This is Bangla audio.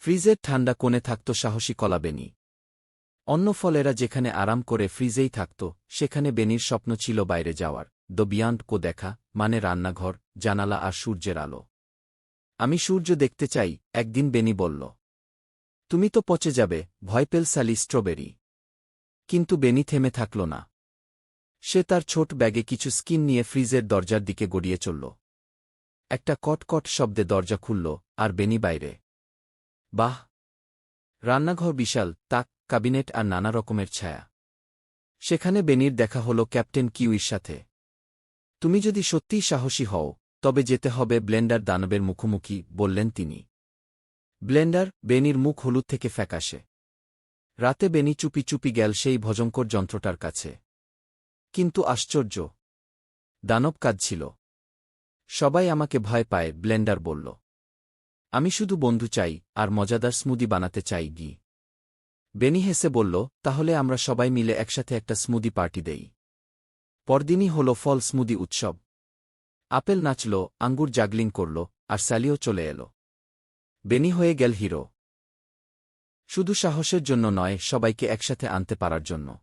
ফ্রিজের ঠান্ডা কোণে থাকত সাহসী কলা বেনি। অন্য ফলেরা যেখানে আরাম করে ফ্রিজেই থাকত, সেখানে বেনির স্বপ্ন ছিল বাইরে যাওয়ার, দ্য বিয়ন্ড কো দেখা, মানে রান্নাঘর, জানালা আর সূর্যের আলো। আমি সূর্য দেখতে চাই, একদিন বেনি বলল। তুমি তো পচে যাবে, ভয় পেল সালি স্ট্রবেরি। কিন্তু বেনি থেমে থাকল না। সে তার ছোট ব্যাগে কিছু স্কিন নিয়ে ফ্রিজের দরজার দিকে গড়িয়ে চলল। একটা কটকট শব্দে দরজা খুলল, আর বেনি বাইরে। বাহ! রান্নাঘর বিশাল, তাক, ক্যাবিনেট আর নানা রকমের ছায়া। সেখানে বেনির দেখা হল ক্যাপ্টেন কিউইর সাথে। তুমি যদি সত্যিই সাহসী হও, তবে যেতে হবে ব্লেন্ডার দানবের মুখোমুখি, বললেন তিনি। ব্লেন্ডার? বেনির মুখ হলুদ থেকে ফ্যাকাশে। রাতে বেনি চুপি চুপি গেল সেই ভজঙ্কর যন্ত্রটার কাছে। কিন্তু আশ্চর্য, দানব কাঁদছিল। সবাই আমাকে ভয় পায়, ব্লেন্ডার বলল। আমি শুধু বন্ধু চাই, আর মজাদার স্মুদি বানাতে চাই। বেনি হেসে বলল, তাহলে আমরা সবাই মিলে একসাথে একটা স্মুদি পার্টি দেই। পরদিনই হল ফল স্মুদি উৎসব। আপেল নাচল, আঙ্গুর জাগলিং করল, আর স্যালিও চলে এল। বেনি হয়ে গেল হিরো। শুধু সাহসের জন্য নয়, সবাইকে একসাথে আনতে পারার জন্য।